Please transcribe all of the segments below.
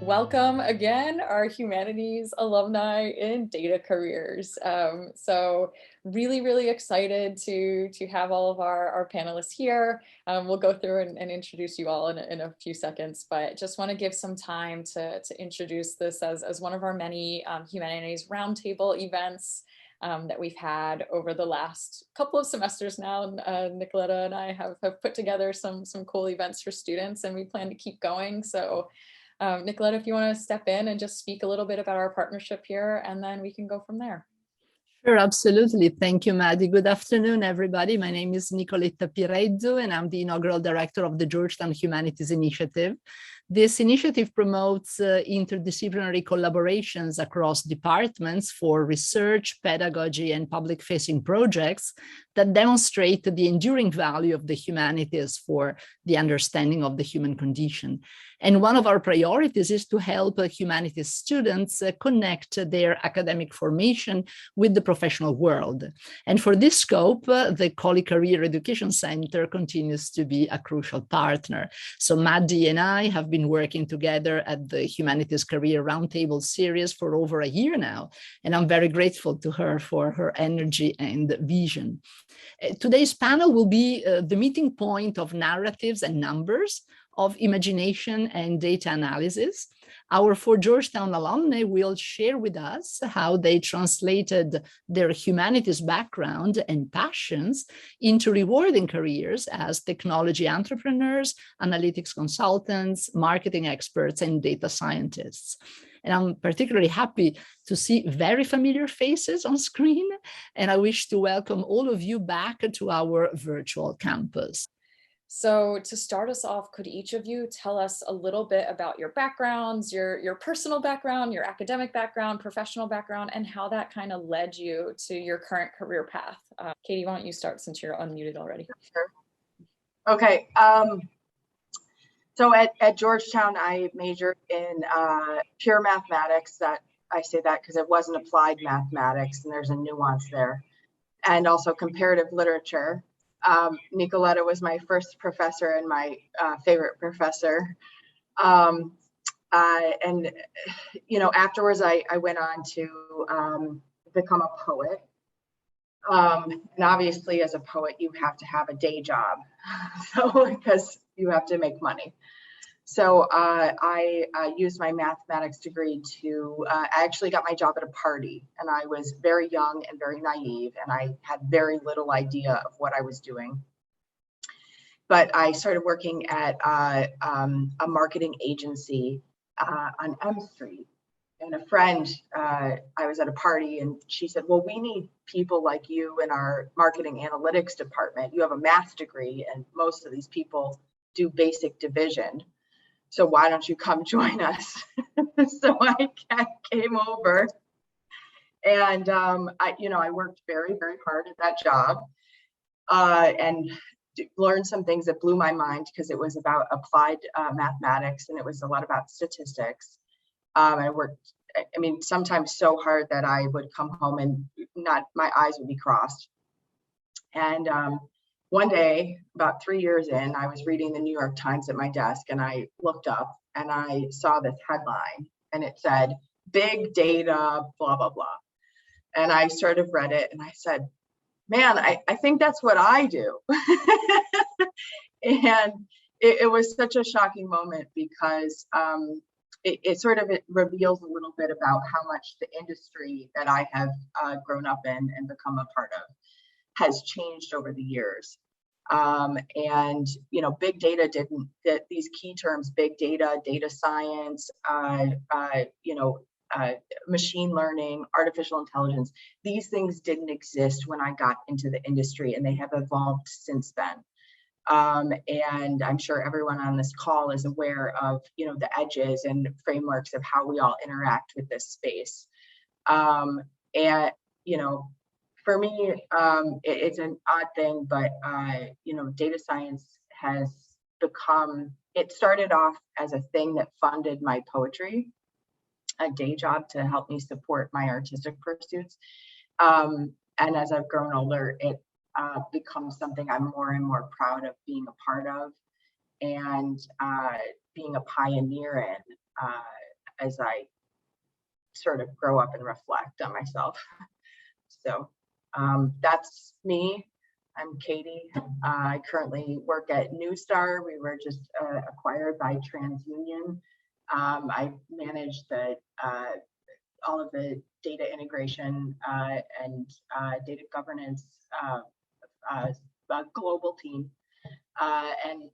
Welcome again, our humanities alumni in data careers. So really excited to have all of our panelists here. We'll go through and introduce you all in a few seconds, but just want to give some time to introduce this as one of our many humanities roundtable events that we've had over the last couple of semesters now. Nicoletta and I have put together some cool events for students, and we plan to keep going. So Nicoletta, if you want to step in and just speak a little bit about our partnership here, and then we can go from there. Sure, absolutely. Thank you, Maddie. Good afternoon, everybody. My name is Nicoletta Pirezzo, and I'm the inaugural director of the Georgetown Humanities Initiative. This initiative promotes interdisciplinary collaborations across departments for research, pedagogy, and public-facing projects that demonstrate the enduring value of the humanities for the understanding of the human condition. And one of our priorities is to help humanities students connect their academic formation with the professional world. And for this scope, the Colley Career Education Center continues to be a crucial partner. So Maddie and I have been working together at the Humanities Career Roundtable series for over a year now, and I'm very grateful to her for her energy and vision. Today's panel will be the meeting point of narratives and numbers, of imagination and data analysis. Our 4 Georgetown alumni will share with us how they translated their humanities background and passions into rewarding careers as technology entrepreneurs, analytics consultants, marketing experts, and data scientists. And I'm particularly happy to see very familiar faces on screen, and I wish to welcome all of you back to our virtual campus. So to start us off, could each of you tell us a little bit about your backgrounds, your personal background, your academic background, professional background, and how that kind of led you to your current career path? Katy, why don't you start since you're unmuted already? Sure. Okay. So at Georgetown, I majored in pure mathematics. That I say that because it wasn't applied mathematics, and there's a nuance there, and also comparative literature. Nicoletta was my first professor and my favorite professor. And, you know, afterwards I went on to become a poet. And obviously as a poet, you have to have a day job, so because you have to make money. So I used my mathematics degree to, I actually got my job at a party, and I was very young and very naive, and I had very little idea of what I was doing. But I started working at a marketing agency on M Street. And a friend, I was at a party, and she said, well, we need people like you in our marketing analytics department. You have a math degree, and most of these people do basic division. So why don't you come join us? So I came over, and I worked very hard at that job, and learned some things that blew my mind because it was about applied mathematics, and it was a lot about statistics. I worked, I mean, sometimes so hard that I would come home and my eyes would be crossed. And one day, about 3 years in, I was reading the New York Times at my desk, and I looked up and I saw this headline, and it said, big data, blah, blah, blah. And I sort of read it, and I said, man, I think that's what I do. And it was such a shocking moment because it sort of reveals a little bit about how much the industry that I have grown up in and become a part of has changed over the years. And, you know, big data these key terms, big data, data science, machine learning, artificial intelligence, these things didn't exist when I got into the industry, and they have evolved since then. And I'm sure everyone on this call is aware of, you know, the edges and frameworks of how we all interact with this space. And, you know, for me, it's an odd thing, but, you know, data science has become, it started off as a thing that funded my poetry, a day job to help me support my artistic pursuits. And as I've grown older, it becomes something I'm more and more proud of being a part of, and being a pioneer in. as I sort of grow up and reflect on myself. So that's me. I'm Katy. I currently work at Newstar. We were just acquired by TransUnion. I manage the all of the data integration and data governance global team, and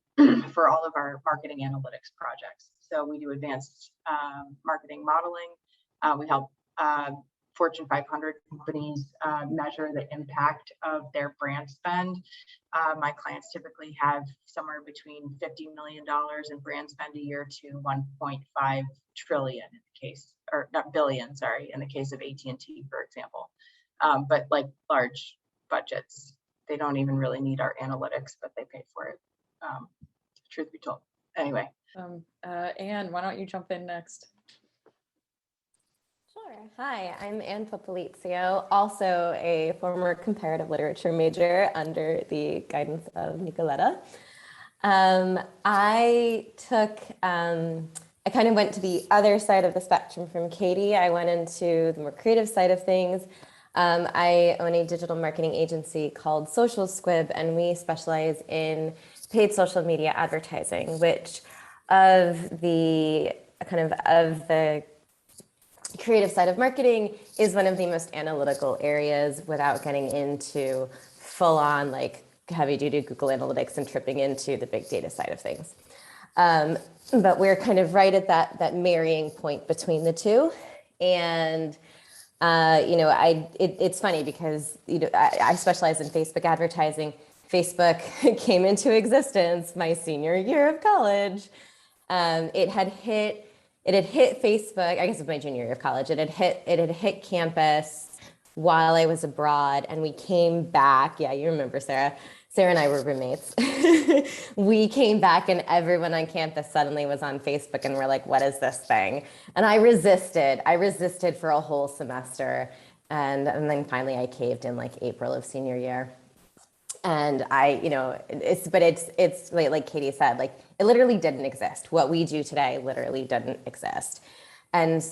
for all of our marketing analytics projects. So we do advanced marketing modeling. We help Fortune 500 companies measure the impact of their brand spend. My clients typically have somewhere between $50 million in brand spend a year to 1.5 trillion in the case, or not billion, sorry, in the case of AT&T, for example. But like large budgets, they don't even really need our analytics, but they pay for it. Truth be told. Anyway. Anne, why don't you jump in next? Sure. Hi, I'm Anne Popolizio, also a former comparative literature major under the guidance of Nicoletta. I kind of went to the other side of the spectrum from Katy. I went into the more creative side of things. I own a digital marketing agency called Social Squib, and we specialize in paid social media advertising, which of the creative side of marketing is one of the most analytical areas without getting into full on like heavy duty Google Analytics and tripping into the big data side of things. But we're kind of right at that marrying point between the two. And it's funny because I specialize in Facebook advertising. Facebook came into existence my senior year of college. It had hit Facebook, I guess it was my junior year of college. It had hit campus while I was abroad, and we came back. Yeah, you remember Sarah. Sarah and I were roommates. We came back and everyone on campus suddenly was on Facebook and we're like, what is this thing? And I resisted for a whole semester. And then finally I caved in like April of senior year. And it's like Katy said, like it literally didn't exist. What we do today literally didn't exist. And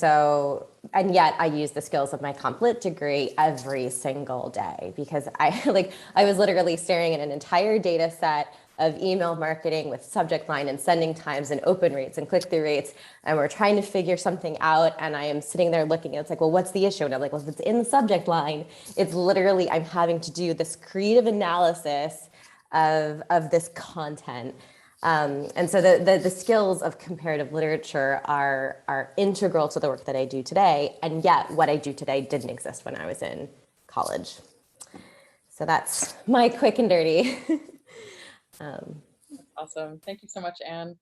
yet I use the skills of my comp lit degree every single day because I was literally staring at an entire data set of email marketing with subject line and sending times and open rates and click-through rates. And we're trying to figure something out. And I am sitting there looking and it's like, well, what's the issue? And I'm like, well, if it's in the subject line, it's literally, I'm having to do this creative analysis of this content. And so the skills of comparative literature are integral to the work that I do today. And yet what I do today didn't exist when I was in college. So that's my quick and dirty. Awesome. Thank you so much, Anne.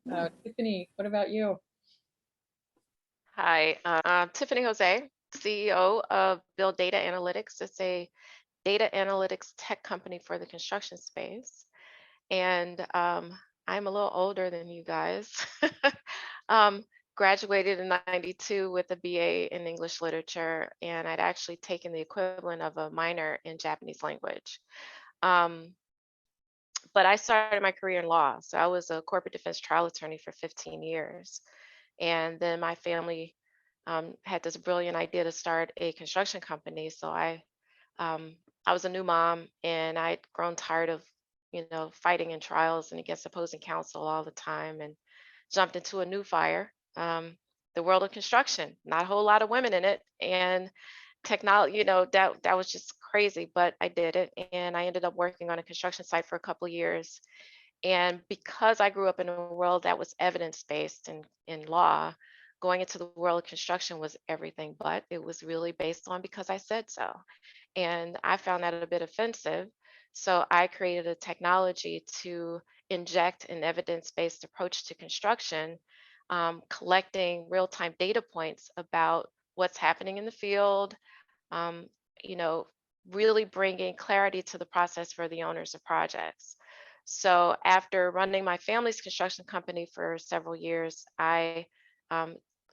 Tiffany, what about you? Hi, I'm Tiffany Jose, CEO of BuilDATAnalytics. It's a data analytics tech company for the construction space. And I'm a little older than you guys. Graduated in '92 with a BA in English literature, and I'd actually taken the equivalent of a minor in Japanese language. But I started my career in law. So I was a corporate defense trial attorney for 15 years. And then my family had this brilliant idea to start a construction company. So I was a new mom and I'd grown tired of, fighting in trials and against opposing counsel all the time and jumped into a new fire, the world of construction, not a whole lot of women in it. And technology, that was just crazy, but I did it. And I ended up working on a construction site for a couple of years. And because I grew up in a world that was evidence-based in law, going into the world of construction was everything but. It was really based on because I said so. And I found that a bit offensive. So I created a technology to inject an evidence-based approach to construction, collecting real-time data points about what's happening in the field, really bringing clarity to the process for the owners of projects. So after running my family's construction company for several years, I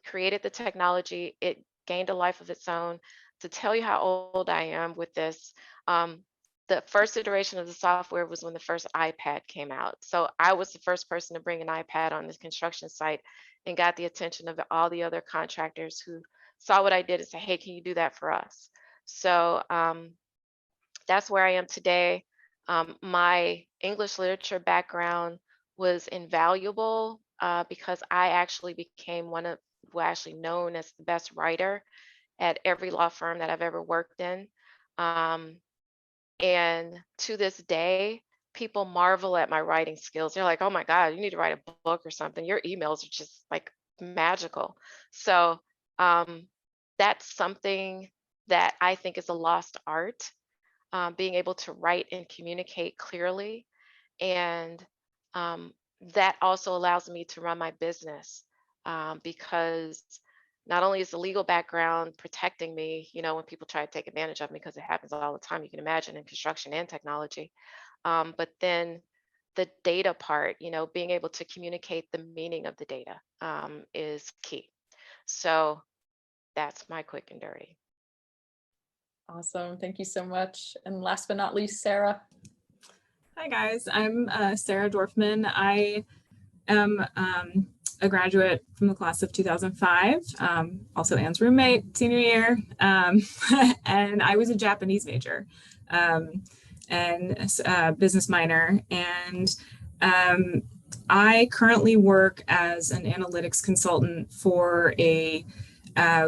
created the technology. It gained a life of its own. To tell you how old I am with this, the first iteration of the software was when the first iPad came out. So I was the first person to bring an iPad on this construction site and got the attention of all the other contractors who saw what I did and said, hey, can you do that for us? So that's where I am today. My English literature background was invaluable because I actually became actually known as the best writer at every law firm that I've ever worked in. And to this day, people marvel at my writing skills. They're like, oh my God, you need to write a book or something. Your emails are just like magical. So that's something that I think is a lost art, being able to write and communicate clearly. And that also allows me to run my business because not only is the legal background protecting me, when people try to take advantage of me, because it happens all the time, you can imagine, in construction and technology, but then the data part, being able to communicate the meaning of the data is key. So that's my quick and dirty. Awesome. Thank you so much. And last but not least, Sarah. Hi, guys. I'm Sarah Dorfman. I am a graduate from the class of 2005, also Anne's roommate, senior year, and I was a Japanese major and a business minor. And I currently work as an analytics consultant for a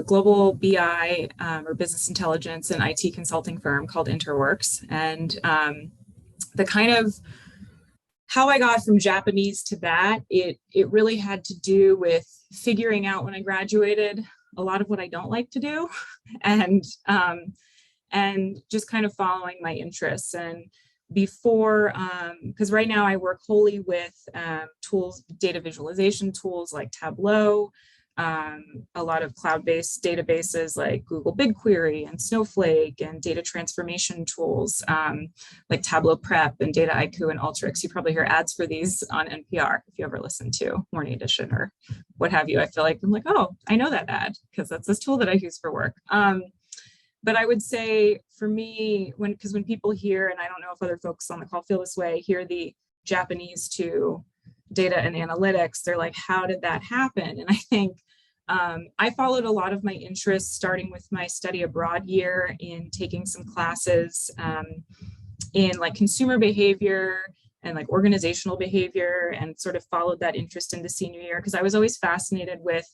global BI or business intelligence and IT consulting firm called InterWorks. And the kind of how I got from Japanese to that, it really had to do with figuring out when I graduated a lot of what I don't like to do, and just kind of following my interests. And before, because right now I work wholly with tools, data visualization tools like Tableau, a lot of cloud-based databases like Google BigQuery and Snowflake, and data transformation tools like Tableau Prep and Data IQ and Alteryx. You probably hear ads for these on NPR if you ever listen to Morning Edition or what have you. I feel like I'm like, oh, I know that ad because that's this tool that I use for work. But I would say for me, because when people hear, and I don't know if other folks on the call feel this way, hear the Japanese to data and analytics, they're like, how did that happen? And I think I followed a lot of my interests, starting with my study abroad year in taking some classes in like consumer behavior and like organizational behavior, and sort of followed that interest into senior year because I was always fascinated with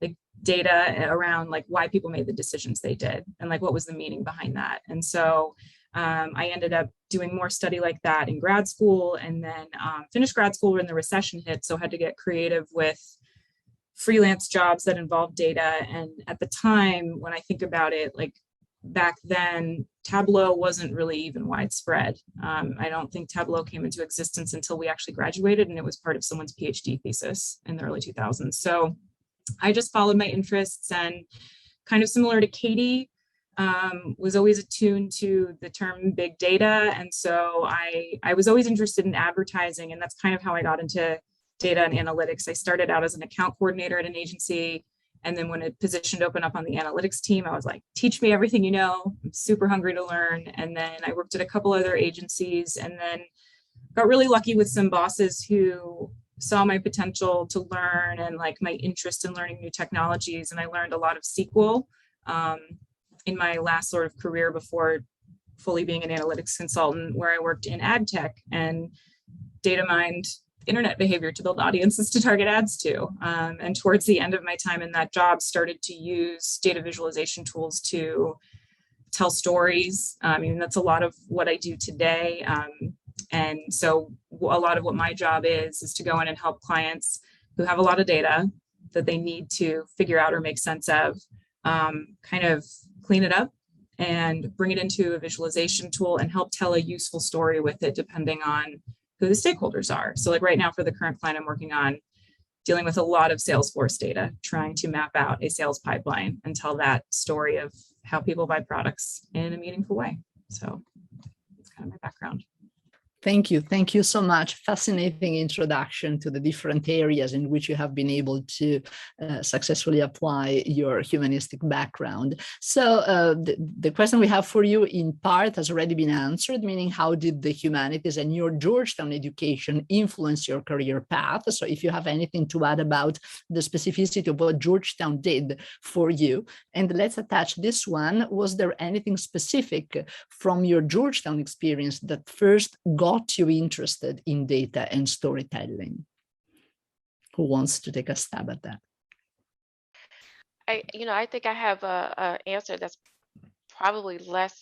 like data around like why people made the decisions they did and like what was the meaning behind that. And so I ended up doing more study like that in grad school, and then finished grad school when the recession hit, so had to get creative with freelance jobs that involved data. And at the time, when I think about it, like back then, Tableau wasn't really even widespread. I don't think Tableau came into existence until we actually graduated, and it was part of someone's PhD thesis in the early 2000s. So I just followed my interests, and kind of similar to Katy, was always attuned to the term big data. And so I was always interested in advertising, and that's kind of how I got into data and analytics. I started out as an account coordinator at an agency, and then when a position opened up on the analytics team, I was like, teach me everything you know. I'm super hungry to learn. And then I worked at a couple other agencies, and then got really lucky with some bosses who saw my potential to learn and like my interest in learning new technologies. And I learned a lot of SQL in my last sort of career before fully being an analytics consultant, where I worked in ad tech and data mined internet behavior to build audiences to target ads to. And towards the end of my time in that job, started to use data visualization tools to tell stories. I mean, that's a lot of what I do today. And so a lot of what my job is to go in and help clients who have a lot of data that they need to figure out or make sense of, kind of clean it up and bring it into a visualization tool and help tell a useful story with it, depending on who the stakeholders are. So like right now for the current client I'm working on, dealing with a lot of Salesforce data, trying to map out a sales pipeline and tell that story of how people buy products in a meaningful way. So that's kind of my background. Thank you. Thank you so much. Fascinating introduction to the different areas in which you have been able to successfully apply your humanistic background. So the question we have for you in part has already been answered, meaning how did the humanities and your Georgetown education influence your career path? So if you have anything to add about the specificity of what Georgetown did for you, and let's attach this one. Was there anything specific from your Georgetown experience that first got you interested in data and storytelling? Who wants to take a stab at that? I think I have a answer that's probably less,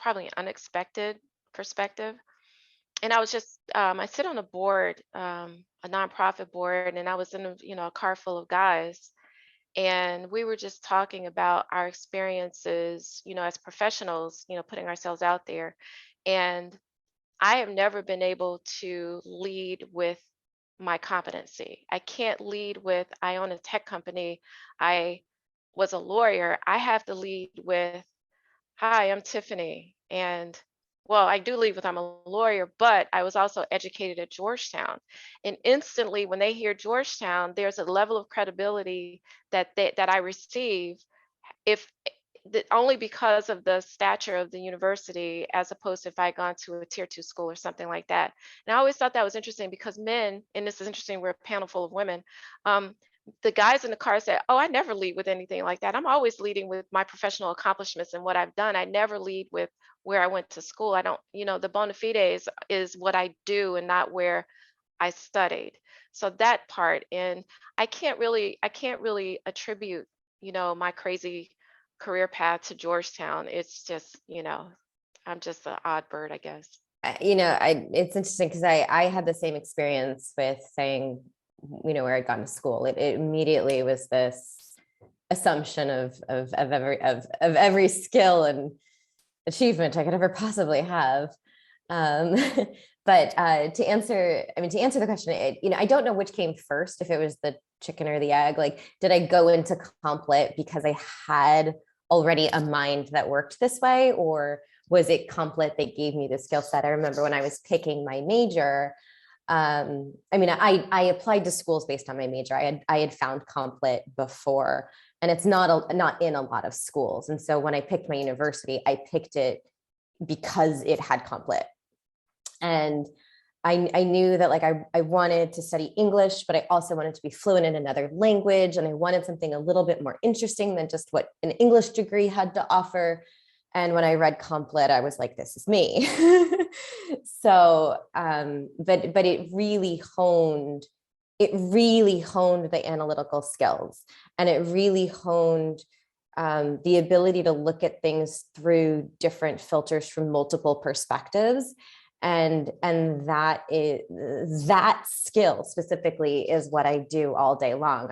probably unexpected perspective. And I was just, I sit on a board, a nonprofit board, and I was in a car full of guys. And we were just talking about our experiences, as professionals, putting ourselves out there. And I have never been able to lead with my competency. I can't lead with, I own a tech company, I was a lawyer. I have to lead with, hi, I'm Tiffany. And well, I do lead with, I'm a lawyer, but I was also educated at Georgetown. And instantly when they hear Georgetown, there's a level of credibility that I receive if only because of the stature of the university, as opposed to if I had gone to a tier 2 school or something like that. And I always thought that was interesting because men, and this is interesting, we're a panel full of women, the guys in the car said, oh, I never lead with anything like that. I'm always leading with my professional accomplishments and what I've done. I never lead with where I went to school. I don't, the bona fides is what I do and not where I studied. So that part, and I can't really attribute, my crazy career path to Georgetown. It's just, I'm just an odd bird, I guess. It's interesting because I had the same experience with saying, where I'd gone to school. It immediately was this assumption of every skill and achievement I could ever possibly have. But to answer the question, I don't know which came first, if it was the chicken or the egg. Like, did I go into Complit because I had already a mind that worked this way, or was it Complit that gave me the skill set? I remember when I was picking my major, I applied to schools based on my major. I had found Complit before, and it's not in a lot of schools. And so when I picked my university, I picked it because it had Complit. And I knew that I wanted to study English, but I also wanted to be fluent in another language. And I wanted something a little bit more interesting than just what an English degree had to offer. And when I read Complit, I was like, this is me. So, but it really honed the analytical skills, and it really honed the ability to look at things through different filters from multiple perspectives. And that skill specifically is what I do all day long.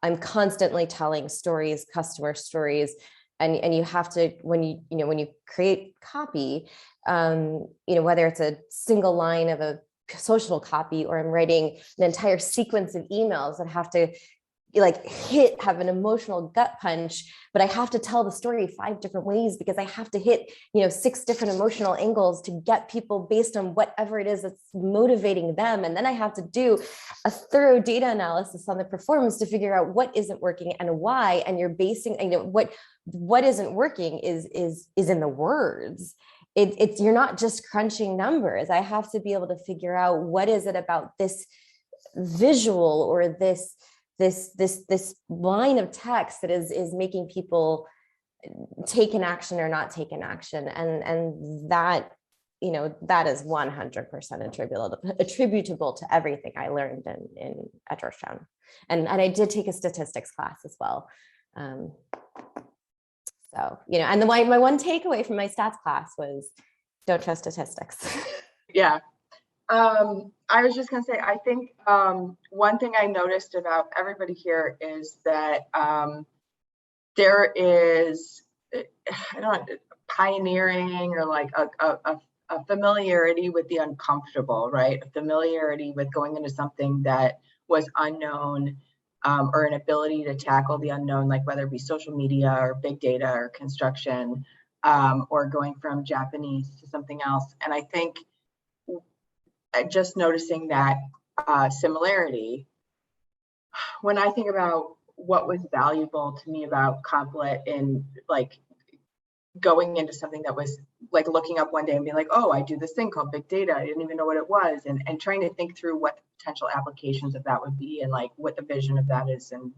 I'm constantly telling stories, customer stories, and you have to, when you create copy, whether it's a single line of a social copy, or I'm writing an entire sequence of emails that have to have an emotional gut punch, but I have to tell the story 5 different ways because I have to hit, 6 different emotional angles to get people based on whatever it is that's motivating them. And then I have to do a thorough data analysis on the performance to figure out what isn't working and why. And you're basing, what isn't working is in the words. It's you're not just crunching numbers. I have to be able to figure out what is it about this visual or this line of text that is making people take an action or not take an action. And that, that is 100% attributable to everything I learned at Georgetown. And I did take a statistics class as well. So, and my one takeaway from my stats class was don't trust statistics. Yeah. I was just going to say, I think one thing I noticed about everybody here is that there is, pioneering or a familiarity with the uncomfortable, right? A familiarity with going into something that was unknown, or an ability to tackle the unknown, like whether it be social media or big data or construction. or going from Japanese to something else. And I think just noticing that similarity, when I think about what was valuable to me about comp lit and like going into something that was like looking up one day and being like, oh, I do this thing called big data. I didn't even know what it was. And trying to think through what the potential applications of that would be and like what the vision of that is. And,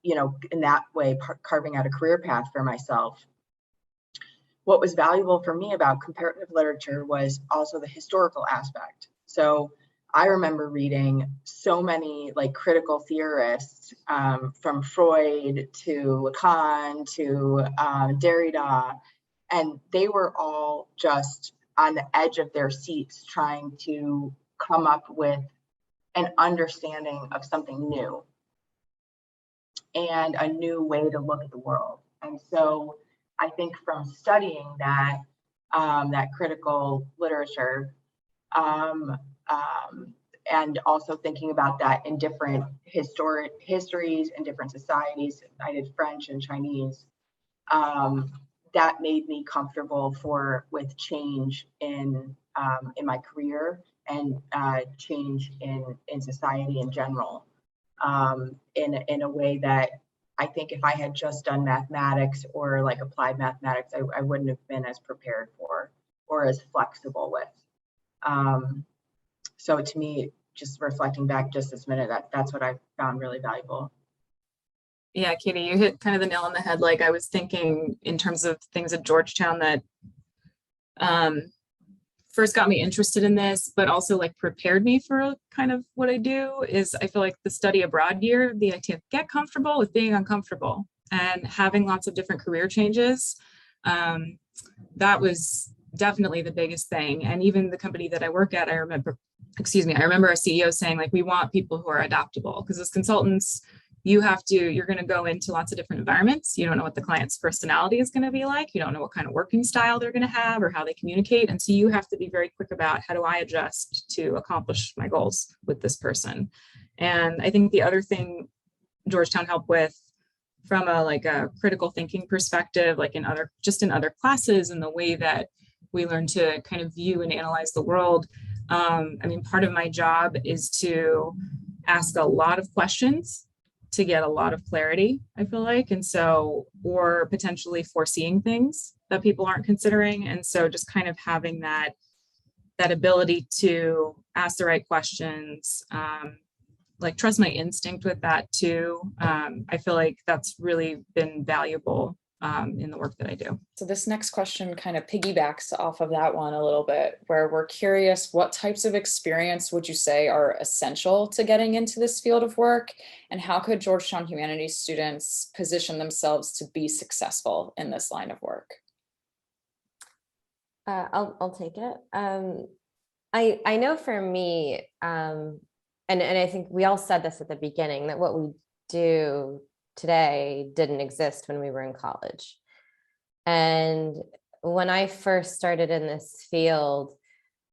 you know, in that way, carving out a career path for myself. What was valuable for me about comparative literature was also the historical aspect. So I remember reading so many like critical theorists, from Freud to Lacan to Derrida, and they were all just on the edge of their seats trying to come up with an understanding of something new and a new way to look at the world. And so I think from studying that, that critical literature, and also thinking about that in different histories and different societies. I did French and Chinese. That made me comfortable with change in my career and change in society in general, in a way that I think if I had just done mathematics or like applied mathematics, I wouldn't have been as prepared for or as flexible with. So to me, just reflecting back just this minute, that's what I found really valuable. Yeah, Katy, you hit kind of the nail on the head. Like I was thinking in terms of things at Georgetown that first got me interested in this, but also like prepared me for kind of what I do is I feel like the study abroad year, the idea of get comfortable with being uncomfortable and having lots of different career changes. That was definitely the biggest thing. And even the company that I work at, I remember our CEO saying like, we want people who are adaptable because as consultants, you're going to go into lots of different environments. You don't know what the client's personality is going to be like. You don't know what kind of working style they're going to have or how they communicate. And so you have to be very quick about how do I adjust to accomplish my goals with this person. And I think the other thing Georgetown helped with from a critical thinking perspective, like in other classes and the way that we learn to kind of view and analyze the world. Part of my job is to ask a lot of questions to get a lot of clarity, I feel like. And so, or potentially foreseeing things that people aren't considering. And so just kind of having that ability to ask the right questions, trust my instinct with that too. I feel like that's really been valuable in the work that I do. So this next question kind of piggybacks off of that one a little bit, where we're curious, what types of experience would you say are essential to getting into this field of work? And how could Georgetown Humanities students position themselves to be successful in this line of work? I'll take it. I know for me, and I think we all said this at the beginning, that what we do today didn't exist when we were in college. And when I first started in this field,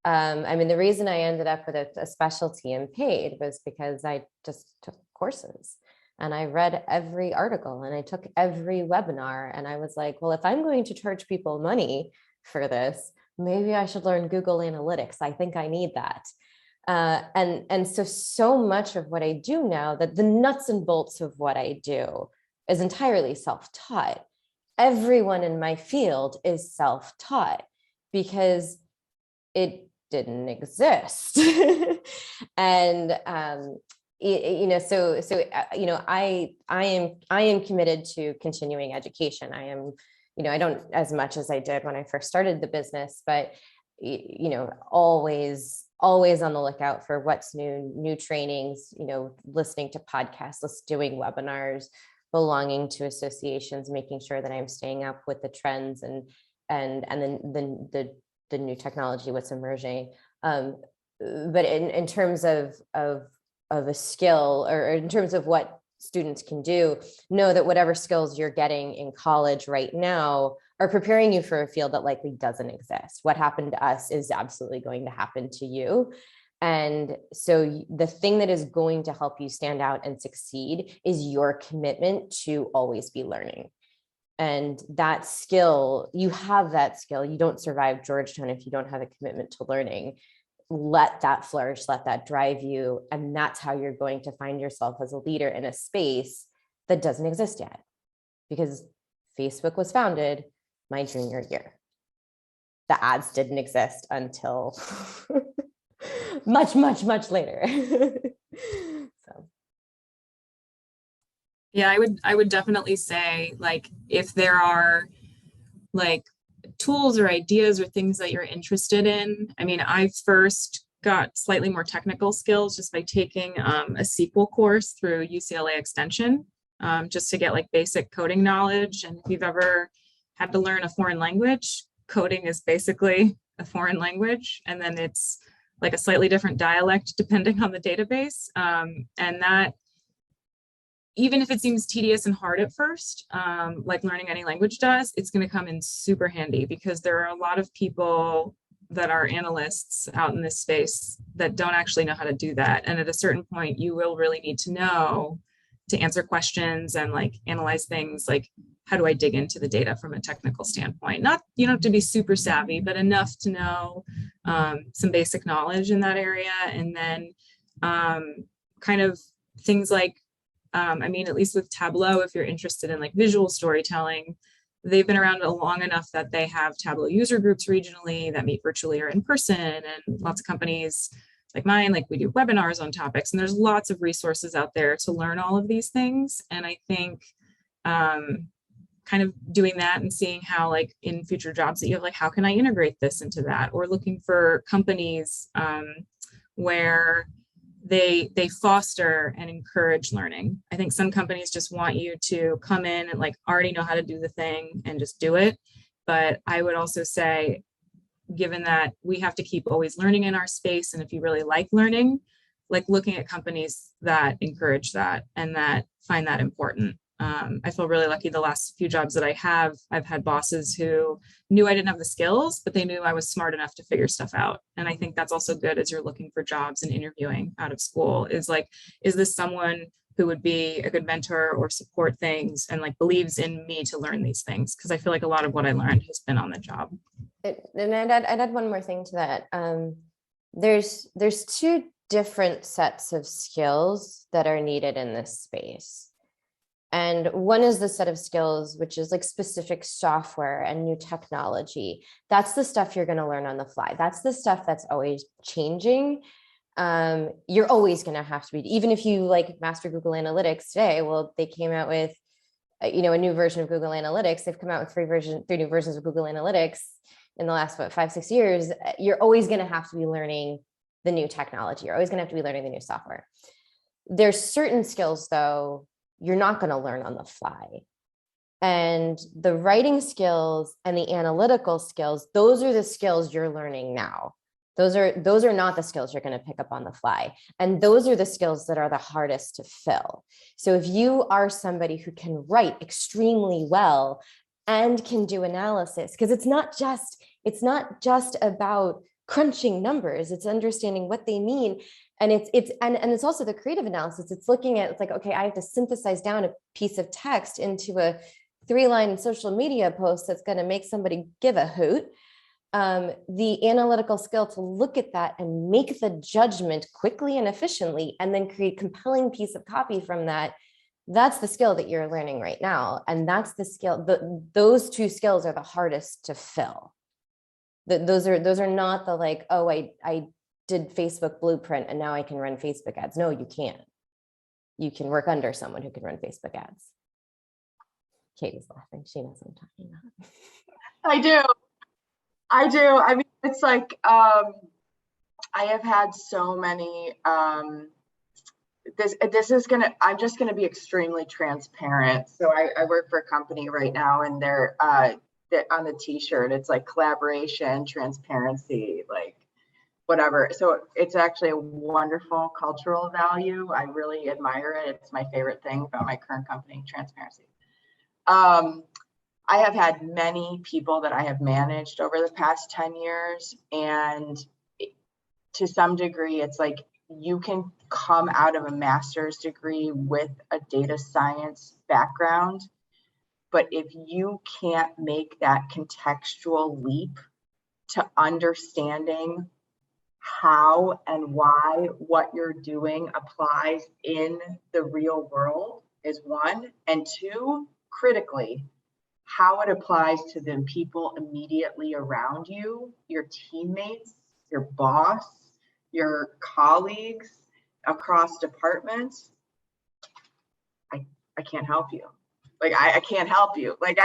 the reason I ended up with a specialty in paid was because I just took courses and I read every article and I took every webinar. And I was like, well, if I'm going to charge people money for this, maybe I should learn Google Analytics. I think I need that. And so much of what I do now, that the nuts and bolts of what I do is entirely self-taught. Everyone in my field is self-taught because it didn't exist. And I am committed to continuing education. I am, I don't as much as I did when I first started the business, but always on the lookout for what's new trainings, listening to podcasts, doing webinars, belonging to associations, making sure that I'm staying up with the trends and then the new technology, what's emerging. But in terms of a skill, or in terms of what students can do, know that whatever skills you're getting in college right now are preparing you for a field that likely doesn't exist. What happened to us is absolutely going to happen to you. And so the thing that is going to help you stand out and succeed is your commitment to always be learning. And that skill, you have that skill. You don't survive Georgetown if you don't have a commitment to learning. Let that flourish, let that drive you. And that's how you're going to find yourself as a leader in a space that doesn't exist yet. Because Facebook was founded my junior year. The ads didn't exist until much, much, much later. So. Yeah, I would definitely say, like, if there are like tools or ideas or things that you're interested in. I mean, I first got slightly more technical skills just by taking a SQL course through UCLA Extension, just to get like basic coding knowledge. And if you've ever had to learn a foreign language, coding is basically a foreign language. And then it's like a slightly different dialect depending on the database. And that, even if it seems tedious and hard at first, like learning any language does, it's going to come in super handy, because there are a lot of people that are analysts out in this space that don't actually know how to do that. And at a certain point, you will really need to know to answer questions and like analyze things like, how do I dig into the data from a technical standpoint? Not, you don't have to be super savvy, but enough to know some basic knowledge in that area. And then kind of things like, I mean, at least with Tableau, if you're interested in like visual storytelling, they've been around long enough that they have Tableau user groups regionally that meet virtually or in person. And lots of companies like mine, like we do webinars on topics, and there's lots of resources out there to learn all of these things. And I think kind of doing that and seeing how, like in future jobs that you have, like, how can I integrate this into that? Or looking for companies where they foster and encourage learning. I think some companies just want you to come in and like already know how to do the thing and just do it. But I would also say, given that we have to keep always learning in our space, and if you really like learning, like looking at companies that encourage that and that find that important. I feel really lucky the last few jobs that I've had bosses who knew I didn't have the skills, but they knew I was smart enough to figure stuff out. And I think that's also good as you're looking for jobs and interviewing out of school, is like, is this someone who would be a good mentor or support things and like believes in me to learn these things? Because I feel like a lot of what I learned has been on the job. And I'd add one more thing to that. There's two different sets of skills that are needed in this space. And one is the set of skills, which is like specific software and new technology. That's the stuff you're going to learn on the fly. That's the stuff that's always changing. You're always going to have to be, even if you like master Google Analytics today, well, they came out with, a new version of Google Analytics. They've come out with three new versions of Google Analytics in the last, 5-6 years. You're always going to have to be learning the new technology. You're always going to have to be learning the new software. There's certain skills, though, you're not going to learn on the fly. And the writing skills and the analytical skills, those are the skills you're learning now. Those are not the skills you're going to pick up on the fly. And those are the skills that are the hardest to fill. So if you are somebody who can write extremely well and can do analysis, because it's not just about crunching numbers, it's understanding what they mean. And it's also the creative analysis. It's looking at, it's like, okay, I have to synthesize down a piece of text into a 3-line social media post that's going to make somebody give a hoot. The analytical skill to look at that and make the judgment quickly and efficiently, and then create a compelling piece of copy from that. That's the skill that you're learning right now. And that's the skill, those two skills are the hardest to fill. Those are not the like, oh, I did Facebook Blueprint and now I can run Facebook ads. No, you can't. You can work under someone who can run Facebook ads. Katy's laughing. She knows what I'm talking about. I do. I mean, it's like, I have had so many, I'm just gonna be extremely transparent. So I work for a company right now, and they're on the t-shirt, it's like collaboration, transparency, like whatever. So it's actually a wonderful cultural value. I really admire it. It's my favorite thing about my current company, transparency. I have had many people that I have managed over the past 10 years. And to some degree, it's like you can come out of a master's degree with a data science background, but if you can't make that contextual leap to understanding how and why what you're doing applies in the real world is one, and two, critically, how it applies to the people immediately around you, your teammates, your boss, your colleagues across departments. I can't help you. Like I can't help you. Like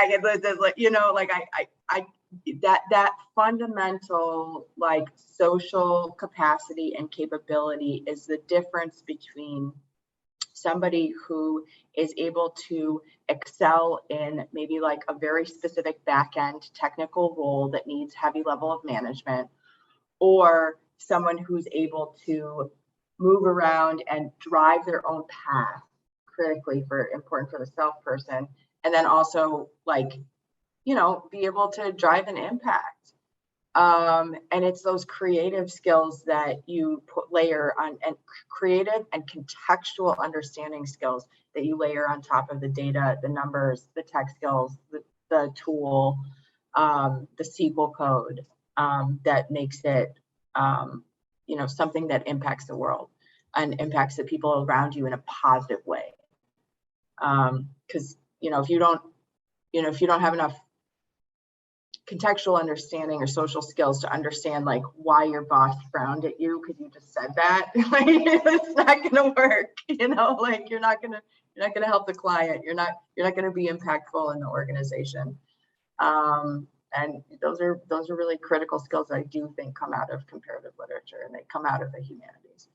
that fundamental like social capacity and capability is the difference between somebody who is able to excel in maybe like a very specific back-end technical role that needs heavy level of management, or someone who's able to move around and drive their own path, critically important for the self person, and then also like, you know, be able to drive an impact. And it's those creative skills that you layer on, and creative and contextual understanding skills that you layer on top of the data, the numbers, the tech skills, the tool, the SQL code, that makes it, you know, something that impacts the world and impacts the people around you in a positive way. Because, you know, if you don't have enough contextual understanding or social skills to understand like why your boss frowned at you because you just said that, like, it's not going to work, you know, like you're not going to help the client. You're not going to be impactful in the organization. And those are really critical skills that I do think come out of comparative literature, and they come out of the humanities.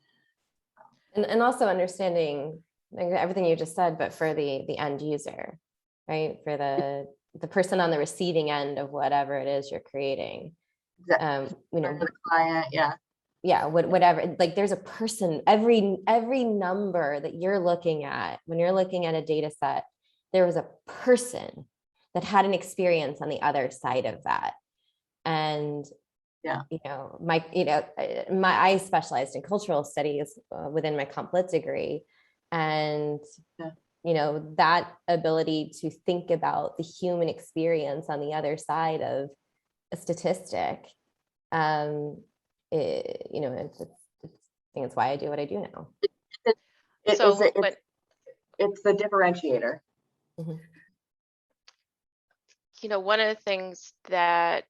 And also understanding everything you just said, but for the end user, right? For the person on the receiving end of whatever it is you're creating. Exactly. You know, the client, yeah, whatever. Like there's a person. Every number that you're looking at when you're looking at a data set, there was a person that had an experience on the other side of that. And yeah, you know, I specialized in cultural studies within my comp lit degree, and yeah, you know, that ability to think about the human experience on the other side of a statistic, you know, I think it's why I do what I do now. it's the differentiator. Mm-hmm. You know, one of the things that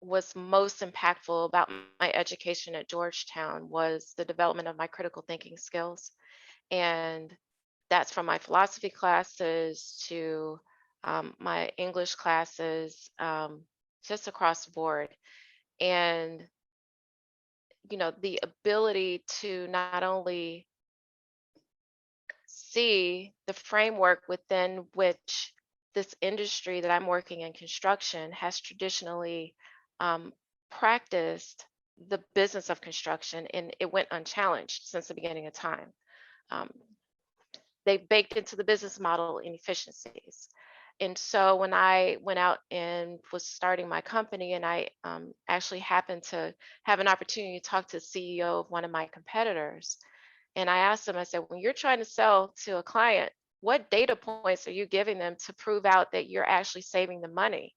was most impactful about my education at Georgetown was the development of my critical thinking skills. And that's from my philosophy classes to my English classes, just across the board. And, you know, the ability to not only see the framework within which this industry that I'm working in, construction, has traditionally practiced the business of construction, and it went unchallenged since the beginning of time. They baked into the business model inefficiencies. And so when I went out and was starting my company, and I actually happened to have an opportunity to talk to the CEO of one of my competitors, and I asked him, I said, when you're trying to sell to a client, what data points are you giving them to prove out that you're actually saving them money?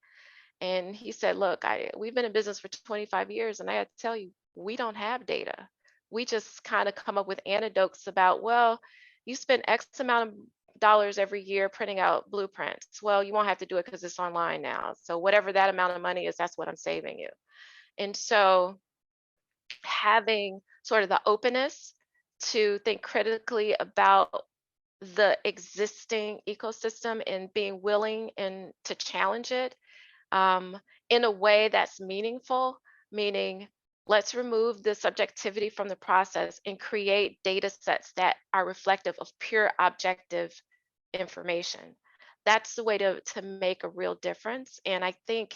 And he said, look, we've been in business for 25 years, and I have to tell you, we don't have data. We just kind of come up with anecdotes about, well, you spend X amount of dollars every year printing out blueprints. Well, you won't have to do it because it's online now. So whatever that amount of money is, that's what I'm saving you. And so having sort of the openness to think critically about the existing ecosystem and being willing and to challenge it in a way that's meaningful, meaning let's remove the subjectivity from the process and create data sets that are reflective of pure objective information. That's the way to make a real difference. And I think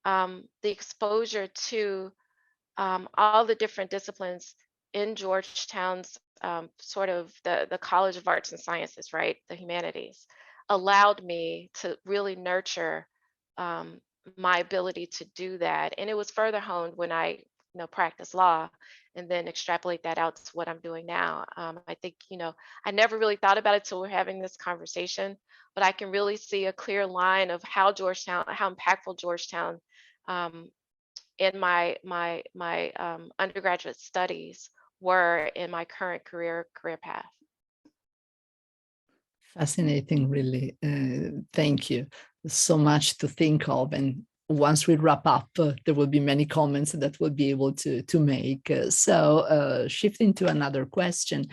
the exposure to all the different disciplines in Georgetown's sort of the College of Arts and Sciences, right, the humanities, allowed me to really nurture my ability to do that. And it was further honed when I practice law, and then extrapolate that out to what I'm doing now. I think, I never really thought about it till we're having this conversation, but I can really see a clear line of how impactful Georgetown, in my undergraduate studies were in my current career path. Fascinating, really. Thank you. So much to think of. And once we wrap up, there will be many comments that we'll be able to make. Shifting to another question,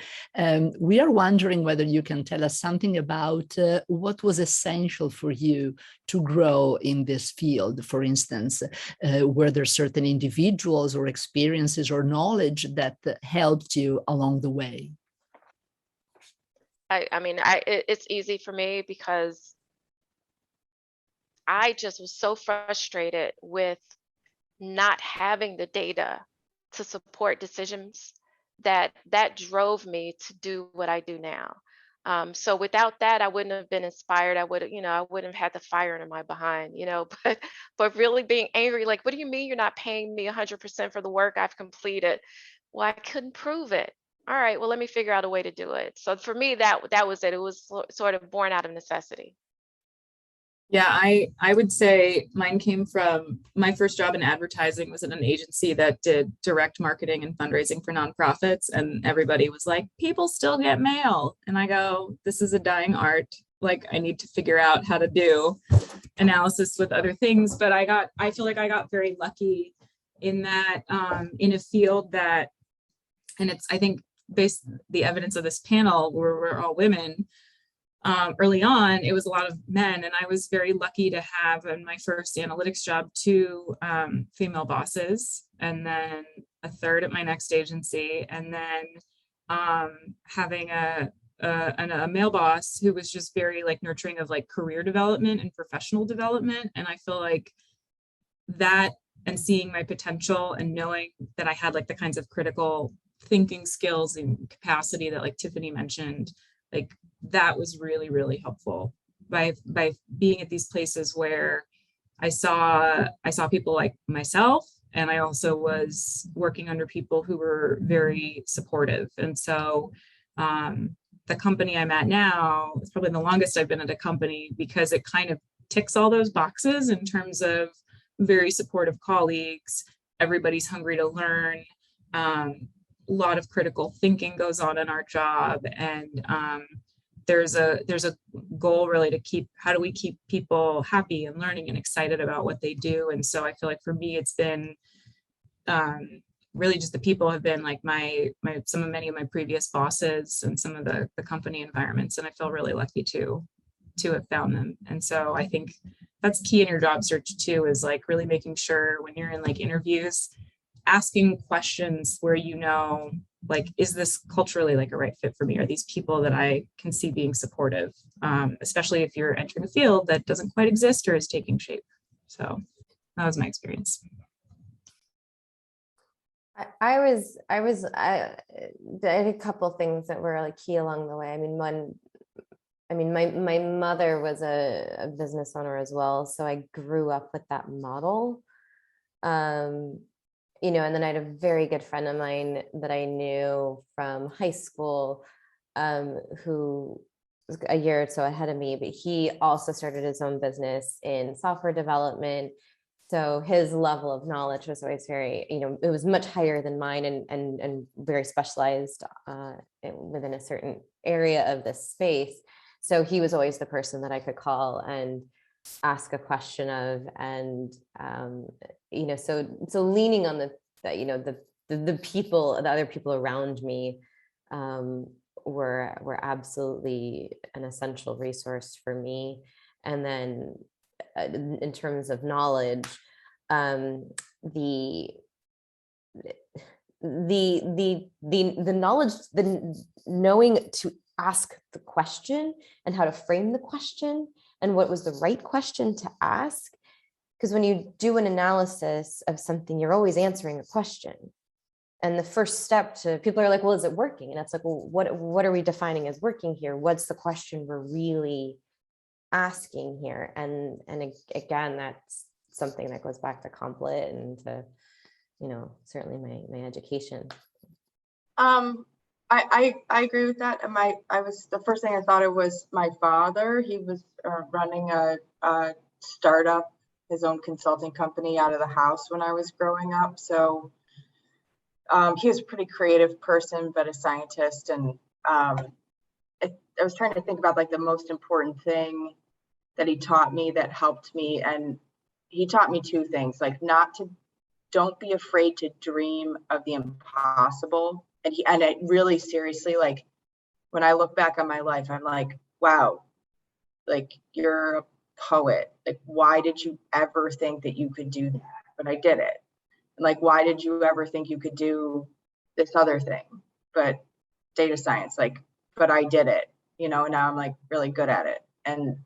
we are wondering whether you can tell us something about what was essential for you to grow in this field. For instance, were there certain individuals or experiences or knowledge that helped you along the way? It's easy for me because I just was so frustrated with not having the data to support decisions that drove me to do what I do now. So without that, I wouldn't have been inspired. I wouldn't have had the fire in my behind, but really being angry, like, what do you mean you're not paying me 100% for the work I've completed? Well, I couldn't prove it. All right, well, let me figure out a way to do it. So for me, that was it. It was sort of born out of necessity. Yeah, I would say mine came from my first job in advertising was at an agency that did direct marketing and fundraising for nonprofits. And everybody was like, people still get mail. And I go, this is a dying art. Like, I need to figure out how to do analysis with other things. But I feel like I got very lucky in that, in a field that, and it's, I think, based the evidence of this panel where we're all women, early on, it was a lot of men, and I was very lucky to have in my first analytics job 2 female bosses, and then a third at my next agency, and then having a male boss who was just very like nurturing of like career development and professional development. And I feel like that, and seeing my potential and knowing that I had like the kinds of critical thinking skills and capacity that like Tiffany mentioned, like that was really, really helpful by being at these places where I saw people like myself, and I also was working under people who were very supportive. And so the company I'm at now, it's probably the longest I've been at a company because it kind of ticks all those boxes in terms of very supportive colleagues. Everybody's hungry to learn. A lot of critical thinking goes on in our job, and there's a goal really to how do we keep people happy and learning and excited about what they do. And so I feel like for me, it's been really just the people have been like many of my previous bosses and some of the company environments. And I feel really lucky to have found them. And so I think that's key in your job search too, is like really making sure when you're in like interviews, asking questions where, like, is this culturally like a right fit for me? Are these people that I can see being supportive, especially if you're entering a field that doesn't quite exist or is taking shape. So that was my experience. I had a couple things that were like key along the way. My mother was a business owner as well, so I grew up with that model. And then I had a very good friend of mine that I knew from high school, who was a year or so ahead of me, but he also started his own business in software development. So his level of knowledge was always very, it was much higher than mine and very specialized within a certain area of this space. So he was always the person that I could call and ask a question of, and so leaning on the people, the other people around me were absolutely an essential resource for me. And then in terms of knowledge, the knowledge, the knowing to ask the question and how to frame the question and what was the right question to ask. Because when you do an analysis of something, you're always answering a question. And the first step to people are like, well, is it working? And it's like, well, what are we defining as working here? What's the question we're really asking here? And again, that's something that goes back to Complet and to certainly my education. I agree with that. And the first thing I thought of was my father. He was running a startup, his own consulting company out of the house when I was growing up. So he was a pretty creative person, but a scientist. And I was trying to think about like the most important thing that he taught me that helped me. And he taught me two things, like don't be afraid to dream of the impossible. And it really seriously, like when I look back on my life, I'm like, wow, like you're a poet. Like, why did you ever think that you could do that? But I did it. And like, why did you ever think you could do this other thing? But data science, like, but I did it, and now I'm like really good at it. And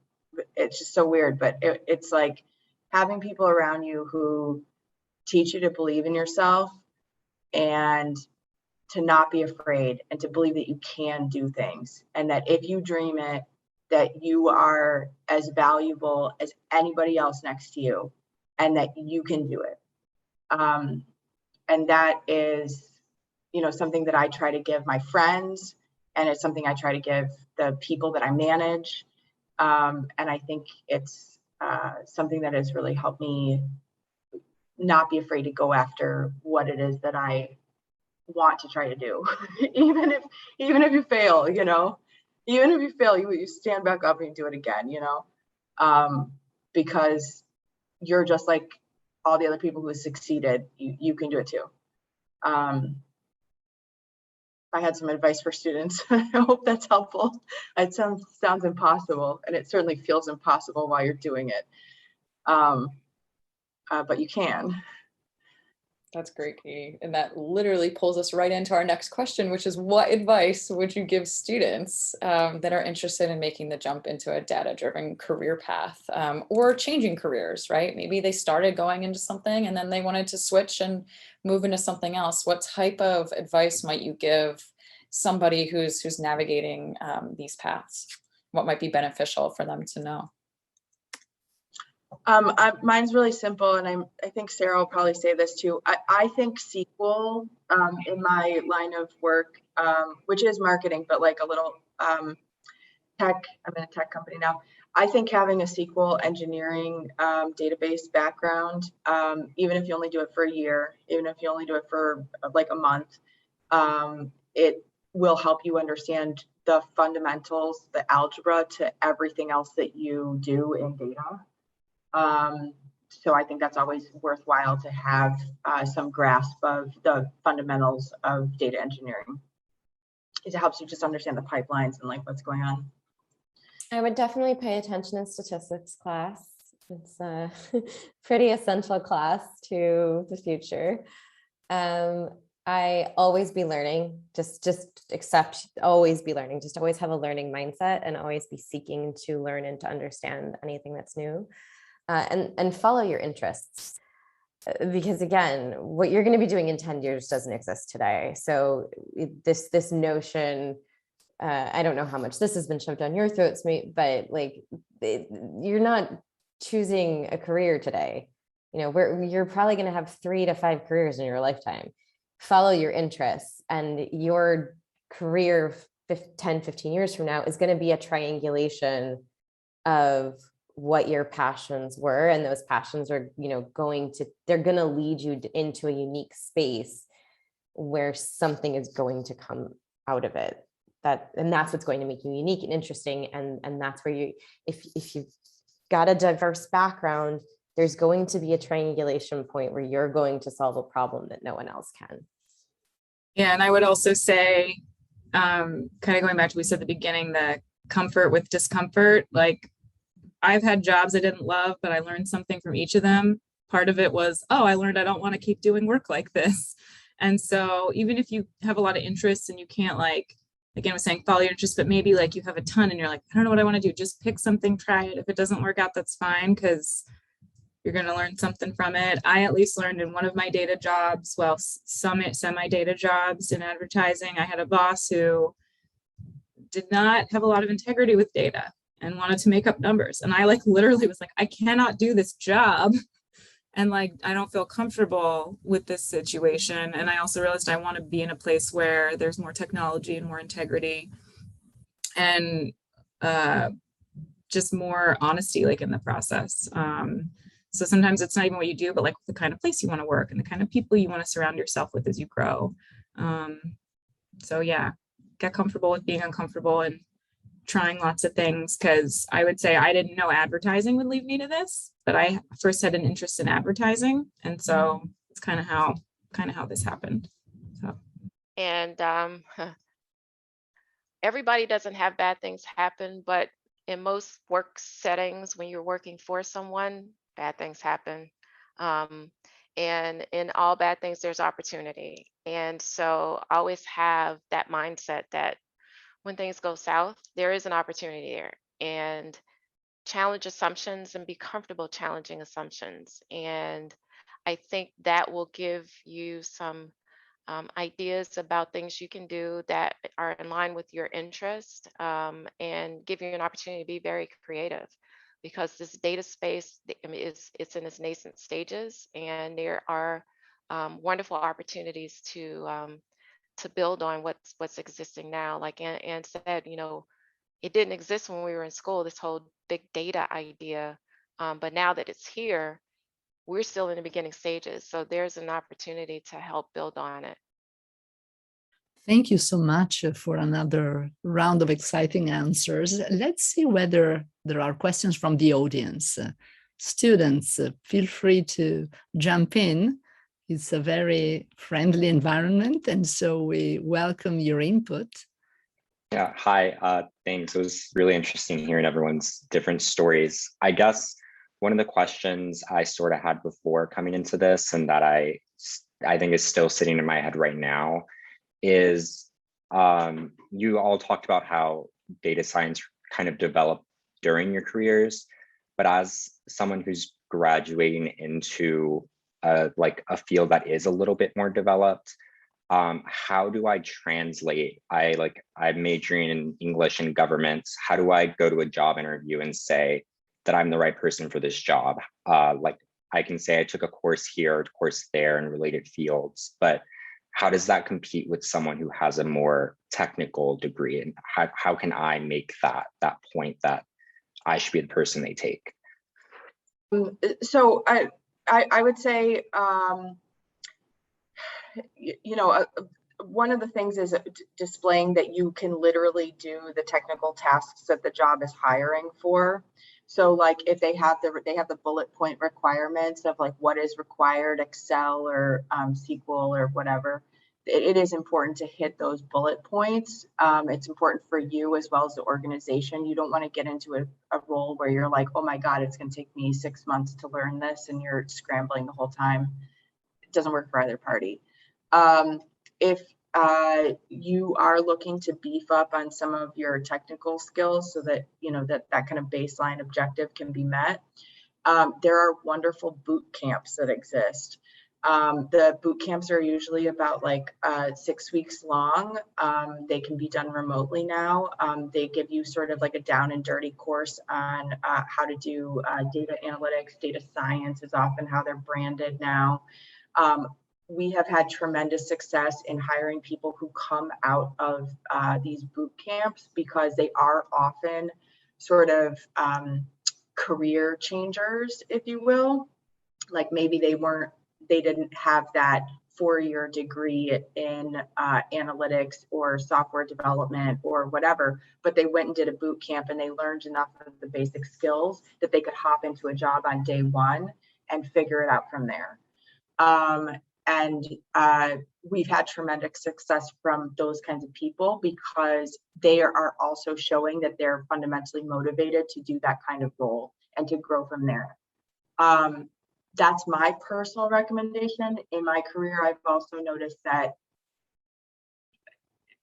it's just so weird, but it's like having people around you who teach you to believe in yourself and to not be afraid and to believe that you can do things. And that if you dream it, that you are as valuable as anybody else next to you and that you can do it. And that is, something that I try to give my friends, and it's something I try to give the people that I manage. And I think it's something that has really helped me not be afraid to go after what it is that I want to try to do. even if you fail, even if you fail, you stand back up and you do it again, because you're just like all the other people who succeeded. You can do it too. I had some advice for students. I hope that's helpful. It sounds impossible, and it certainly feels impossible while you're doing it. But you can. That's great, Katie. And that literally pulls us right into our next question, which is what advice would you give students that are interested in making the jump into a data-driven career path or changing careers, right? Maybe they started going into something and then they wanted to switch and move into something else. What type of advice might you give somebody who's navigating these paths? What might be beneficial for them to know? Mine's really simple, and I think Sarah will probably say this too. I think SQL in my line of work, which is marketing, but like a little tech. I'm in a tech company now. I think having a SQL engineering database background, even if you only do it for a year, even if you only do it for like a month, it will help you understand the fundamentals, the algebra to everything else that you do in data. So I think that's always worthwhile to have some grasp of the fundamentals of data engineering. It helps you just understand the pipelines and like what's going on. I would definitely pay attention in statistics class. It's a pretty essential class to the future. I always be learning, just always be learning, just always have a learning mindset and always be seeking to learn and to understand anything that's new. And follow your interests, because again, what you're going to be doing in 10 years doesn't exist today. So this notion, I don't know how much this has been shoved down your throats, but like you're not choosing a career today. You're probably going to have 3 to 5 careers in your lifetime. Follow your interests, and your career 10, 15 years from now is going to be a triangulation of what your passions were, and those passions are they're going to lead you into a unique space where something is going to come out of it, and that's what's going to make you unique and interesting. And that's where if you've got a diverse background, there's going to be a triangulation point where you're going to solve a problem that no one else can. Yeah, and I would also say, kind of going back to what we said at the beginning, the comfort with discomfort. Like, I've had jobs I didn't love, but I learned something from each of them. Part of it was, I learned I don't want to keep doing work like this. And so even if you have a lot of interests and you can't, like, again, I was saying follow your interests, but maybe like you have a ton and you're like, I don't know what I want to do. Just pick something, try it. If it doesn't work out, that's fine, because you're going to learn something from it. I at least learned in one of my data jobs, well, some semi-data jobs in advertising, I had a boss who did not have a lot of integrity with data and wanted to make up numbers. And I like literally was like, I cannot do this job and like, I don't feel comfortable with this situation. And I also realized I want to be in a place where there's more technology and more integrity and just more honesty, like in the process. So sometimes it's not even what you do, but like the kind of place you want to work and the kind of people you want to surround yourself with as you grow. So yeah, get comfortable with being uncomfortable and trying lots of things, because I would say I didn't know advertising would lead me to this, but I first had an interest in advertising, and so it's kind of how this happened. So. And everybody doesn't have bad things happen, but in most work settings, when you're working for someone, bad things happen. And in all bad things, there's opportunity. And so always have that mindset that when things go south, there is an opportunity there, and challenge assumptions and be comfortable challenging assumptions. And I think that will give you some ideas about things you can do that are in line with your interest, and give you an opportunity to be very creative, because this data space, I mean, it's in its nascent stages, and there are wonderful opportunities to build on what's existing now. Like Ann said, you know, it didn't exist when we were in school, this whole big data idea, but now that it's here, we're still in the beginning stages. So there's an opportunity to help build on it. Thank you so much for another round of exciting answers. Let's see whether there are questions from the audience. Students, feel free to jump in. It's a very friendly environment, and so we welcome your input. Yeah, hi, thanks. It was really interesting hearing everyone's different stories. I guess one of the questions I sort of had before coming into this, and that I think is still sitting in my head right now, is you all talked about how data science kind of developed during your careers, but as someone who's graduating into like a field that is a little bit more developed, how do I translate? I'm majoring in English and government. How do I go to a job interview and say that I'm the right person for this job? Like I can say I took a course here, a course there in related fields, but how does that compete with someone who has a more technical degree? And how can I make that point that I should be the person they take? So I would say, you know, one of the things is displaying that you can literally do the technical tasks that the job is hiring for. So like if they have the bullet point requirements of like what is required, Excel or SQL or whatever, it is important to hit those bullet points. It's important for you as well as the organization. You don't want to get into a role where you're like, oh my God, it's going to take me 6 months to learn this, and you're scrambling the whole time. It doesn't work for either party. If you are looking to beef up on some of your technical skills so that, you know, that kind of baseline objective can be met, there are wonderful boot camps that exist. The boot camps are usually about like 6 weeks long. They can be done remotely now. They give you sort of like a down and dirty course on how to do data analytics. Data science is often how they're branded now. We have had tremendous success in hiring people who come out of these boot camps, because they are often sort of career changers, if you will. Like maybe they didn't have that 4-year degree in analytics or software development or whatever, but they went and did a boot camp and they learned enough of the basic skills that they could hop into a job on day one and figure it out from there. And we've had tremendous success from those kinds of people, because they are also showing that they're fundamentally motivated to do that kind of role and to grow from there. That's my personal recommendation. In my career, I've also noticed that,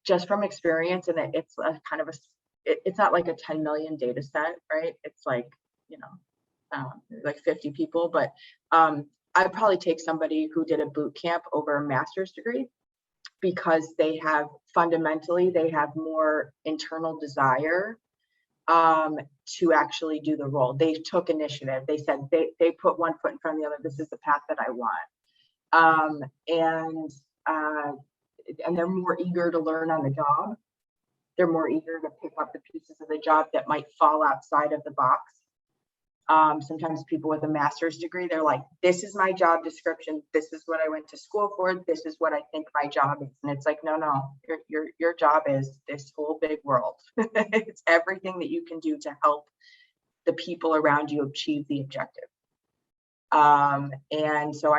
just from experience, and it's a kind of it's not like a 10 million data set, right? It's like, you know, like 50 people, but I'd probably take somebody who did a boot camp over a master's degree, because they have fundamentally, they have more internal desire to actually do the role. They took initiative. They said they put one foot in front of the other. This is the path that I want. And they're more eager to learn on the job. They're more eager to pick up the pieces of the job that might fall outside of the box. Sometimes people with a master's degree, they're like, this is my job description. This is what I went to school for. This is what I think my job is. And it's like, no, your job is this whole big world. It's everything that you can do to help the people around you achieve the objective. And so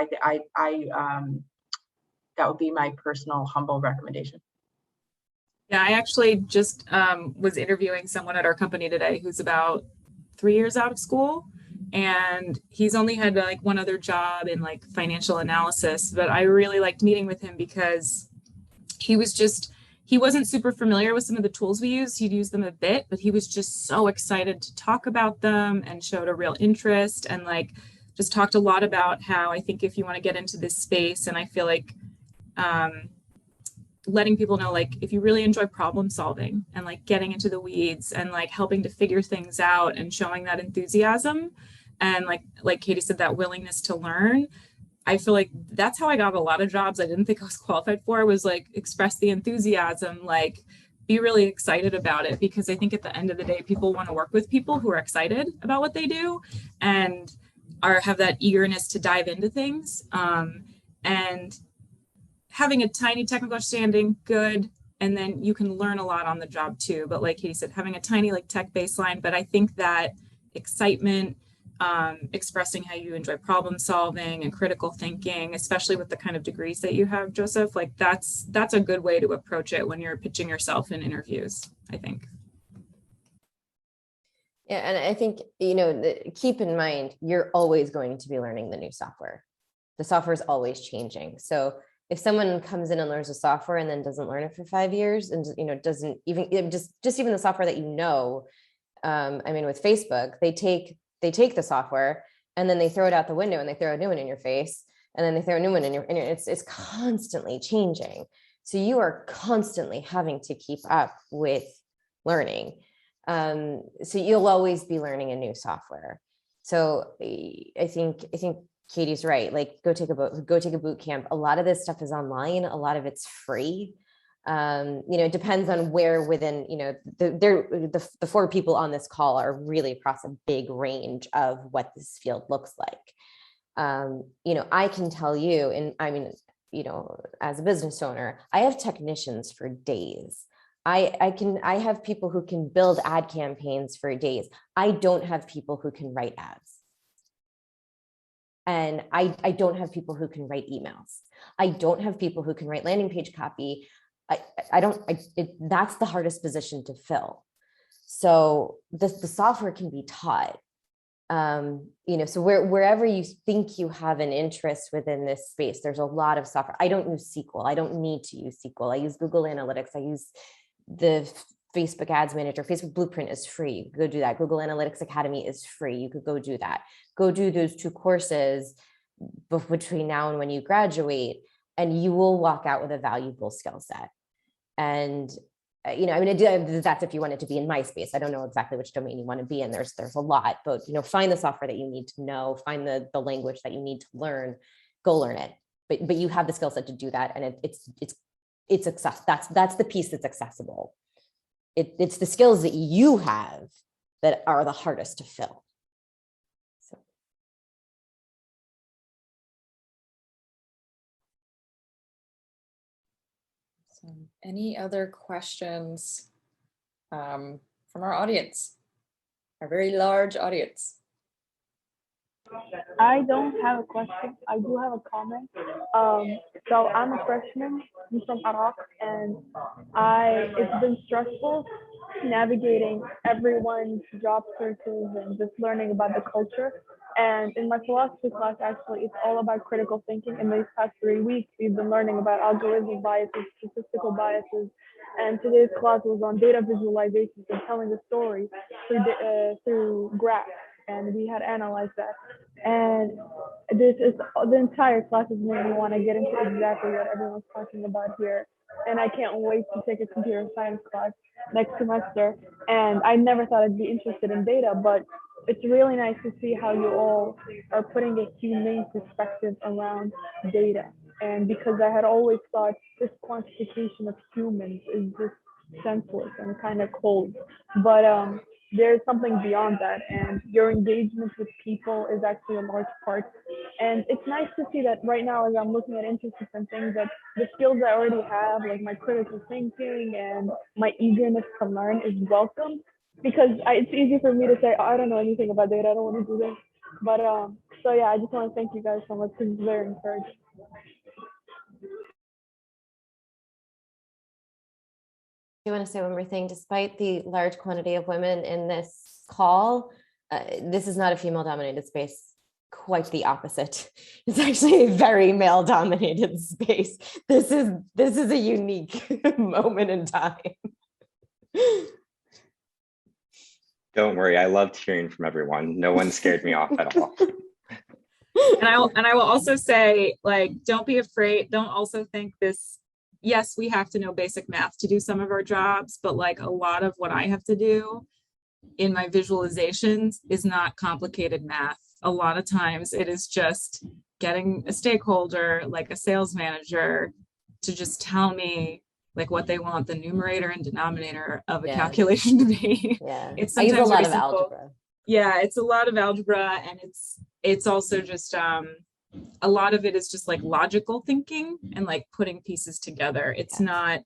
that would be my personal humble recommendation. Yeah, I actually just was interviewing someone at our company today who's about 3 years out of school, and he's only had like one other job in like financial analysis, but I really liked meeting with him because he wasn't super familiar with some of the tools we use. He'd used them a bit, but he was just so excited to talk about them and showed a real interest, and like just talked a lot about how I think if you want to get into this space, and I feel like letting people know, like, if you really enjoy problem solving and like getting into the weeds and like helping to figure things out and showing that enthusiasm and like Katie said, that willingness to learn, I feel like that's how I got a lot of jobs I didn't think I was qualified for. Was like express the enthusiasm, like be really excited about it, because I think at the end of the day, people want to work with people who are excited about what they do and have that eagerness to dive into things. And having a tiny technical understanding, good, and then you can learn a lot on the job too. But like Katie said, having a tiny like tech baseline, but I think that excitement, expressing how you enjoy problem solving and critical thinking, especially with the kind of degrees that you have, Joseph, like that's a good way to approach it when you're pitching yourself in interviews, I think. Yeah, and I think, keep in mind, you're always going to be learning the new software. The software is always changing. So if someone comes in and learns the software and then doesn't learn it for 5 years and, doesn't even, just even the software that, with Facebook, they take the software and then they throw it out the window and they throw a new one in your face and then they throw a new one in your, it's constantly changing. So you are constantly having to keep up with learning. So you'll always be learning a new software. So I think Katie's right. Like go take a boot camp. A lot of this stuff is online. A lot of it's free. It depends on where within, the 4 people on this call are really across a big range of what this field looks like. I can tell you, as a business owner, I have technicians for days. I have people who can build ad campaigns for days. I don't have people who can write ads. And I don't have people who can write emails. I don't have people who can write landing page copy. That's the hardest position to fill. So the software can be taught. So wherever you think you have an interest within this space, there's a lot of software. I don't use SQL. I don't need to use SQL. I use Google Analytics. I use the Facebook Ads Manager. Facebook Blueprint is free. Go do that. Google Analytics Academy is free. You could go do that. Go do those 2 courses between now and when you graduate, and you will walk out with a valuable skill set. And, that's if you want it to be in my space. I don't know exactly which domain you want to be in. There's a lot, but, find the software that you need to know, find the language that you need to learn, go learn it. But you have the skill set to do that. And it's access. That's the piece that's accessible. It's the skills that you have that are the hardest to fill. So any other questions from our audience, our very large audience? I don't have a question. I do have a comment. So I'm a freshman. I'm from Iraq, and it's been stressful navigating everyone's job searches and just learning about the culture. And in my philosophy class, actually, it's all about critical thinking. In these past 3 weeks, we've been learning about algorithmic biases, statistical biases, and today's class was on data visualizations and telling a story through graphs. And we had analyzed that. And this is the entire class is making me want to get into exactly what everyone's talking about here. and I can't wait to take a computer science class next semester. And I never thought I'd be interested in data, but it's really nice to see how you all are putting a humane perspective around data. And because I had always thought this quantification of humans is just senseless and kind of cold, but there's something beyond that, and your engagement with people is actually a large part. And it's nice to see that right now, as I'm looking at internships and things, that the skills I already have, like my critical thinking and my eagerness to learn, is welcome. Because it's easy for me to say, oh, I don't know anything about data, I don't want to do this. But so yeah, I just want to thank you guys so much. It's very encouraging. I want to say one more thing. Despite the large quantity of women in this call, this is not a female-dominated space. Quite the opposite. It's actually a very male-dominated space. This is a unique moment in time. Don't worry, I loved hearing from everyone. No one scared me off at all. And I will also say, like, don't be afraid. Don't also think this. Yes, we have to know basic math to do some of our jobs, but like a lot of what I have to do in my visualizations is not complicated math. A lot of times it is just getting a stakeholder, like a sales manager, to just tell me like what they want the numerator and denominator of a calculation to be. Yeah, it's sometimes I use a lot of simple. algebra. Yeah, it's a lot of algebra, and it's also just a lot of it is just like logical thinking and like putting pieces together. It's not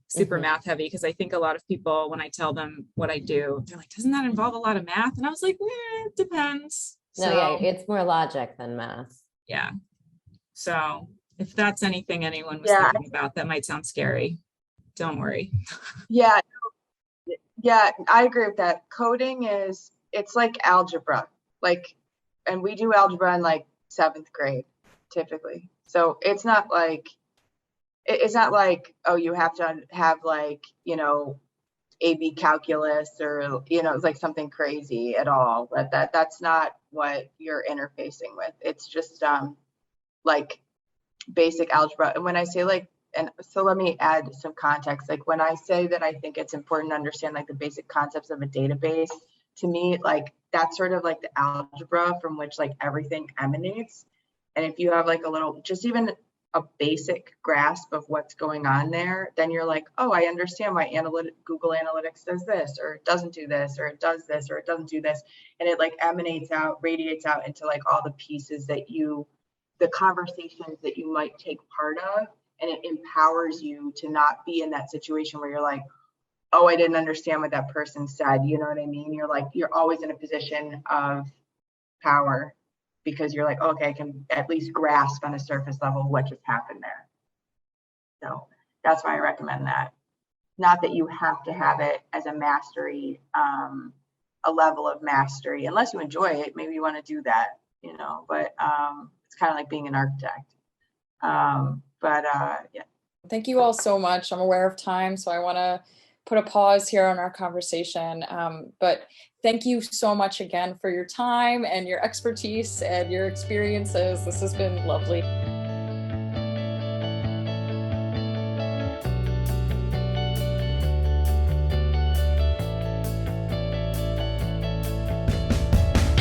super math heavy, because I think a lot of people, when I tell them what I do, they're like, doesn't that involve a lot of math? And I was like, it depends. No, yeah, it's more logic than math. Yeah. So if that's anything anyone was thinking about that might sound scary, don't worry. Yeah, I agree with that. Coding it's like algebra, like, and we do algebra in like 7th grade typically. So it's not like oh, you have to have like, you know, AB calculus or, you know, it's like something crazy at all. That's not what you're interfacing with. It's just like basic algebra. And when I say like, and so let me add some context. Like when I say that I think it's important to understand like the basic concepts of a database, to me, like that's sort of like the algebra from which like everything emanates. And if you have like a little, just even a basic grasp of what's going on there, then you're like, oh, I understand why Google Analytics does this, or it doesn't do this, or it does this, or it doesn't do this. And it like emanates out, radiates out into like all the pieces that the conversations that you might take part of. And it empowers you to not be in that situation where you're like, oh, I didn't understand what that person said. You know what I mean? You're like, you're always in a position of power, because you're like, okay, I can at least grasp on a surface level what just happened there. So that's why I recommend that. Not that you have to have it as a mastery, a level of mastery, unless you enjoy it. Maybe you want to do that, you know, but it's kind of like being an architect. Yeah. Thank you all so much. I'm aware of time, so I want to put a pause here on our conversation. But thank you so much again for your time and your expertise and your experiences. This has been lovely.